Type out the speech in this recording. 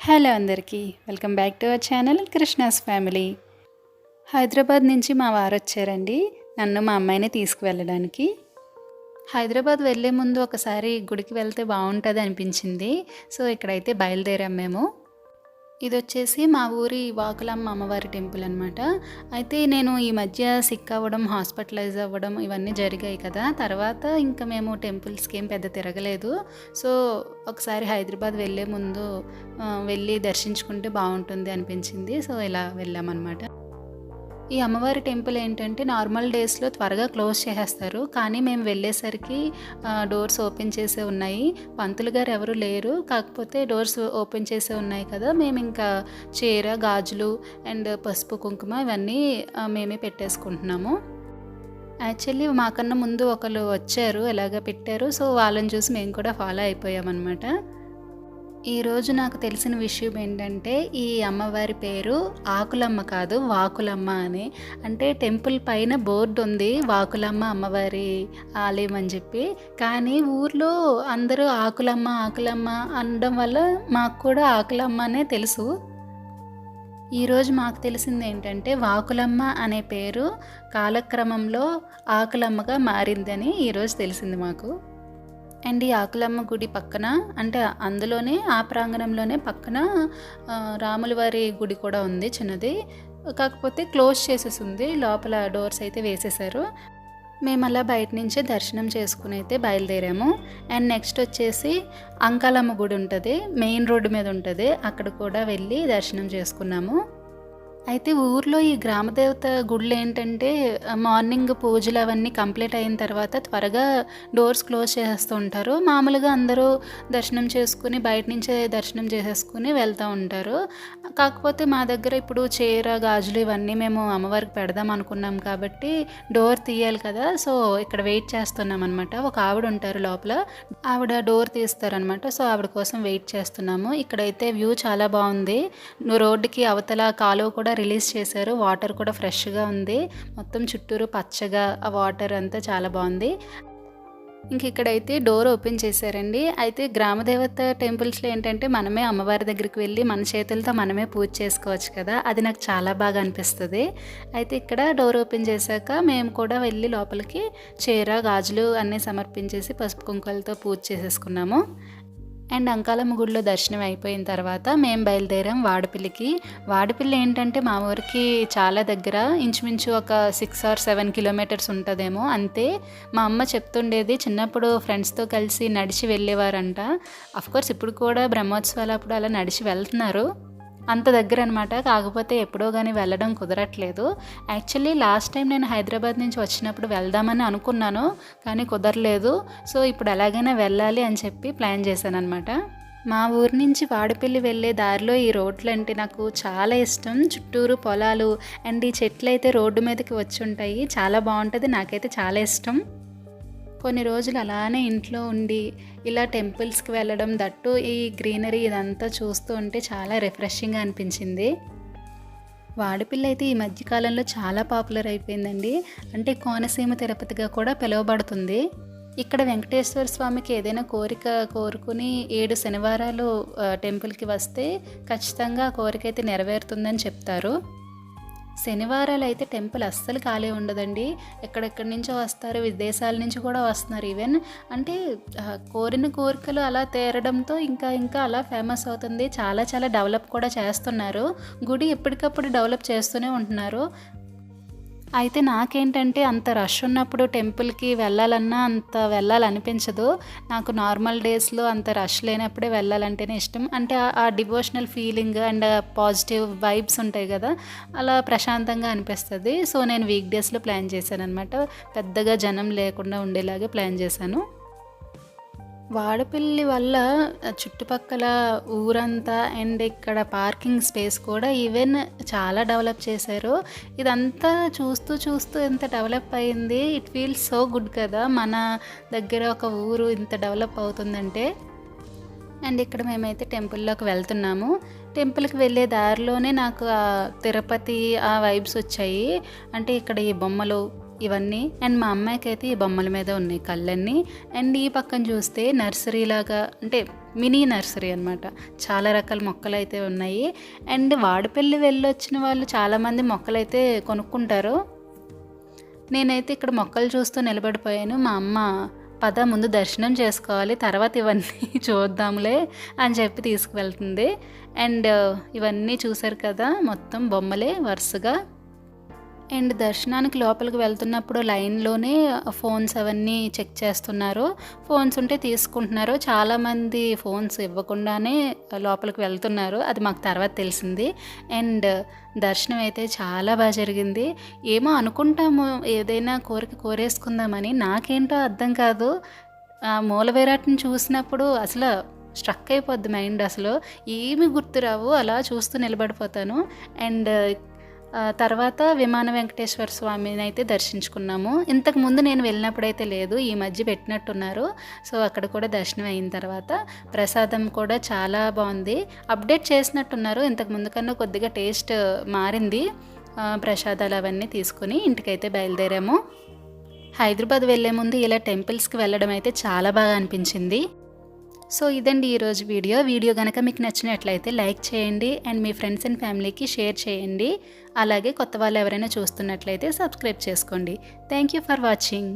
Hello అందరికీ welcome back to our channel Krishna's family. Hyderabad నుంచి మా వారు వచ్చారండి నన్ను మా అమ్మాయిని తీసుకువెళ్ళడానికి. హైదరాబాద్ వెళ్ళే ముందు ఒకసారి గుడికి వెళ్తే బాగుంటుంది అనిపించింది. సో ఇక్కడైతే బయలుదేరాం మేము. ఇది వచ్చేసి మా ఊరి వాకులమ్మ అమ్మవారి టెంపుల్ అనమాట. అయితే నేను ఈ మధ్య సిక్ అవ్వడం, హాస్పిటలైజ్ అవ్వడం ఇవన్నీ జరిగాయి కదా. తర్వాత ఇంకా మేము టెంపుల్స్కి ఏం పెద్ద తిరగలేదు. సో ఒకసారి హైదరాబాద్ వెళ్ళే ముందు వెళ్ళి దర్శించుకుంటే బాగుంటుంది అనిపించింది. సో ఇలా వెళ్ళామన్నమాట. ఈ అమ్మవారి టెంపుల్ ఏంటంటే నార్మల్ డేస్లో త్వరగా క్లోజ్ చేసేస్తారు. కానీ మేము వెళ్ళేసరికి డోర్స్ ఓపెన్ చేసే ఉన్నాయి. పంతులు గారు ఎవరు లేరు, కాకపోతే డోర్స్ ఓపెన్ చేసే ఉన్నాయి కదా. మేము ఇంకా చీర, గాజులు అండ్ పసుపు, కుంకుమ ఇవన్నీ మేమే పెట్టేసుకుంటున్నాము. యాక్చువల్లీ మాకన్నా ముందు ఒకరు వచ్చారు, ఎలాగ పెట్టారు. సో వాళ్ళని చూసి మేము కూడా ఫాలో అయిపోయామన్నమాట. ఈరోజు నాకు తెలిసిన విషయం ఏంటంటే ఈ అమ్మవారి పేరు ఆకులమ్మ కాదు, వాకులమ్మ అని. అంటే టెంపుల్ పైన బోర్డు ఉంది వాకులమ్మ అమ్మవారి ఆలయం అని చెప్పి. కానీ ఊర్లో అందరూ ఆకులమ్మ ఆకులమ్మ అనడం వల్ల మాకు కూడా ఆకులమ్మ అనే తెలుసు. ఈరోజు మాకు తెలిసింది ఏంటంటే వాకులమ్మ అనే పేరు కాలక్రమంలో ఆకులమ్మగా మారిందని ఈరోజు తెలిసింది మాకు. అండ్ ఈ ఆకులమ్మ గుడి పక్కన, అంటే అందులోనే ఆ ప్రాంగణంలోనే పక్కన రాముల వారి గుడి కూడా ఉంది చిన్నది. కాకపోతే క్లోజ్ చేసేసి ఉంది, లోపల డోర్స్ అయితే వేసేసారు. మేము అలా బయట నుంచే దర్శనం చేసుకుని అయితే బయలుదేరాము. అండ్ నెక్స్ట్ వచ్చేసి అంకాలమ్మ గుడి ఉంటుంది, మెయిన్ రోడ్డు మీద ఉంటుంది. అక్కడ కూడా వెళ్ళి దర్శనం చేసుకున్నాము. అయితే ఊర్లో ఈ గ్రామదేవత గుళ్ళు ఏంటంటే మార్నింగ్ పూజలు అవన్నీ కంప్లీట్ అయిన తర్వాత త్వరగా డోర్స్ క్లోజ్ చేసేస్తూ ఉంటారు. మామూలుగా అందరూ దర్శనం చేసుకుని బయట నుంచే దర్శనం చేసేసుకుని వెళ్తూ ఉంటారు. కాకపోతే మా దగ్గర ఇప్పుడు చీర, గాజులు ఇవన్నీ మేము అమ్మవారికి పెడదాం అనుకున్నాం కాబట్టి డోర్ తీయాలి కదా. సో ఇక్కడ వెయిట్ చేస్తున్నాం అనమాట. ఒక ఆవిడ ఉంటారు లోపల, ఆవిడ డోర్ తీస్తారనమాట. సో ఆవిడ కోసం వెయిట్ చేస్తున్నాము. ఇక్కడైతే వ్యూ చాలా బాగుంది. రోడ్డుకి అవతల కాలువ కూడా రిలీజ్ చేశారు. వాటర్ కూడా ఫ్రెష్గా ఉంది. మొత్తం చుట్టూరు పచ్చగా ఆ వాటర్ అంతా చాలా బాగుంది. ఇంక ఇక్కడైతే డోర్ ఓపెన్ చేశారండి. అయితే గ్రామదేవత టెంపుల్స్లో ఏంటంటే మనమే అమ్మవారి దగ్గరికి వెళ్ళి మన చేతులతో మనమే పూజ చేసుకోవచ్చు కదా. అది నాకు చాలా బాగా అనిపిస్తుంది. అయితే ఇక్కడ డోర్ ఓపెన్ చేశాక మేము కూడా వెళ్ళి లోపలికి చీర, గాజులు అన్నీ సమర్పించేసి పసుపు కుంకుమలతో పూజ చేసేసుకున్నాము. అండ్ అంకాలమ్మ గుడిలో దర్శనం అయిపోయిన తర్వాత మేము బయలుదేరాం వాడపల్లికి. వాడపల్లి ఏంటంటే మా ఊరికి చాలా దగ్గర, ఇంచుమించు ఒక 6 or 7 కిలోమీటర్స్ ఉంటుందేమో అంతే. మా అమ్మ చెప్తుండేది చిన్నప్పుడు ఫ్రెండ్స్తో కలిసి నడిచి వెళ్ళేవారంట. అఫ్కోర్స్ ఇప్పుడు కూడా బ్రహ్మోత్సవాలు అప్పుడు అలా నడిచి వెళ్తున్నారు, అంత దగ్గర అనమాట. కాకపోతే ఎప్పుడో కానీ వెళ్ళడం కుదరట్లేదు. యాక్చువల్లీ లాస్ట్ టైం నేను హైదరాబాద్ నుంచి వచ్చినప్పుడు వెళ్దామని అనుకున్నాను, కానీ కుదరలేదు. సో ఇప్పుడు ఎలాగైనా వెళ్ళాలి అని చెప్పి ప్లాన్ చేశాను అనమాట. మా ఊరి నుంచి వాడపల్లి వెళ్ళే దారిలో ఈ రోడ్లు అంటే నాకు చాలా ఇష్టం. చుట్టూరు పొలాలు అండ్ ఈ చెట్లు అయితే రోడ్డు మీదకి వచ్చి ఉంటాయి. చాలా బాగుంటుంది, నాకైతే చాలా ఇష్టం. కొన్ని రోజులు అలానే ఇంట్లో ఉండి ఇలా టెంపుల్స్కి వెళ్ళడం, దట్టు ఈ గ్రీనరీ ఇదంతా చూస్తూ ఉంటే చాలా రిఫ్రెషింగ్గా అనిపించింది. వాడపల్లి అయితే ఈ మధ్యకాలంలో చాలా పాపులర్ అయిపోయిందండి. అంటే కోనసీమ తిరుపతిగా కూడా పిలువబడుతుంది. ఇక్కడ వెంకటేశ్వర స్వామికి ఏదైనా కోరిక కోరుకుని 7 శనివారాలు టెంపుల్కి వస్తే ఖచ్చితంగా ఆ కోరిక అయితే నెరవేరుతుందని చెప్తారు. శనివారాలు అయితే టెంపుల్ అస్సలు ఖాళీ ఉండదండి. ఎక్కడెక్కడి నుంచో వస్తారు, విదేశాల నుంచి కూడా వస్తున్నారు. ఈవెన్ అంటే కోరిన కోరికలు అలా తీరడంతో ఇంకా ఇంకా అలా ఫేమస్ అవుతుంది. చాలా చాలా డెవలప్ కూడా చేస్తున్నారు. గుడి ఎప్పటికప్పుడు డెవలప్ చేస్తూనే ఉంటున్నారు. అయితే నాకేంటంటే అంత రష్ ఉన్నప్పుడు టెంపుల్కి వెళ్ళాలన్నా అంత వెళ్ళాలనిపించదు. నాకు నార్మల్ డేస్లో అంత రష్ లేనప్పుడే వెళ్ళాలంటేనే ఇష్టం. అంటే ఆ devotional feeling and positive vibes ఉంటాయి కదా, అలా ప్రశాంతంగా అనిపిస్తుంది. సో నేను వీక్ డేస్లో ప్లాన్ చేశాను అనమాట. పెద్దగా జనం లేకుండా ఉండేలాగే ప్లాన్ చేశాను. వాడపల్లి వల్ల చుట్టుపక్కల ఊరంతా అండ్ ఇక్కడ పార్కింగ్ స్పేస్ కూడా ఈవెన్ చాలా డెవలప్ చేశారు. ఇదంతా చూస్తూ చూస్తూ ఎంత డెవలప్ అయింది. ఇట్ ఫీల్స్ సో గుడ్ కదా, మన దగ్గర ఒక ఊరు ఇంత డెవలప్ అవుతుందంటే. అండ్ ఇక్కడ మేమైతే టెంపుల్లోకి వెళ్తున్నాము. టెంపుల్కి వెళ్ళే దారిలోనే నాకు తిరుపతి ఆ వైబ్స్ వచ్చాయి. అంటే ఇక్కడ ఈ బొమ్మలు ఇవన్నీ. అండ్ మా అమ్మాయికి అయితే ఈ బొమ్మల మీద ఉన్నాయి కళ్ళన్నీ. అండ్ ఈ పక్కన చూస్తే నర్సరీ లాగా, అంటే మినీ నర్సరీ అనమాట. చాలా రకాల మొక్కలు అయితే ఉన్నాయి. అండ్ వాడపల్లి వెళ్ళొచ్చిన వాళ్ళు చాలామంది మొక్కలైతే కొనుక్కుంటారు. నేనైతే ఇక్కడ మొక్కలు చూస్తూ నిలబడిపోయాను. మా అమ్మ పద ముందు దర్శనం చేసుకోవాలి, తర్వాత ఇవన్నీ చూద్దాంలే అని చెప్పి తీసుకువెళ్తుంది. అండ్ ఇవన్నీ చూసారు కదా, మొత్తం బొమ్మలే వరుసగా. అండ్ దర్శనానికి లోపలికి వెళ్తున్నప్పుడు లైన్లోనే ఫోన్స్ అవన్నీ చెక్ చేస్తున్నారు. ఫోన్స్ ఉంటే తీసుకుంటున్నారు. చాలామంది ఫోన్స్ ఇవ్వకుండానే లోపలికి వెళ్తున్నారు. అది మాకు తర్వాత తెలిసింది. అండ్ దర్శనం అయితే చాలా బాగా జరిగింది. ఏమో అనుకుంటాము ఏదైనా కోరిక కోరేసుకుందామని, నాకేంటో అర్థం కాదు. ఆ మూల విరాట్ని చూసినప్పుడు అసలు స్ట్రక్ అయిపోద్ది మైండ్. అసలు ఏమి గుర్తురావు, అలా చూస్తూ నిలబడిపోతాను. అండ్ తర్వాత విమాన వెంకటేశ్వర స్వామిని అయితే దర్శించుకున్నాము. ఇంతకుముందు నేను వెళ్ళినప్పుడైతే లేదు, ఈ మధ్య పెట్టినట్టున్నారు. సో అక్కడ కూడా దర్శనం అయిన తర్వాత ప్రసాదం కూడా చాలా బాగుంది. అప్డేట్ చేసినట్టున్నారు, ఇంతకుముందు కన్నా కొద్దిగా టేస్ట్ మారింది. ప్రసాదాలు అవన్నీ తీసుకుని ఇంటికైతే బయలుదేరాము. హైదరాబాద్ వెళ్ళే ముందు ఇలా టెంపుల్స్కి వెళ్ళడం అయితే చాలా బాగా అనిపించింది. సో ఇదండి ఈరోజు వీడియో కనుక మీకు నచ్చినట్లయితే లైక్ చేయండి అండ్ మీ ఫ్రెండ్స్ అండ్ ఫ్యామిలీకి షేర్ చేయండి. అలాగే కొత్త వాళ్ళు ఎవరైనా చూస్తున్నట్లయితే సబ్స్క్రైబ్ చేసుకోండి. Thank you for watching.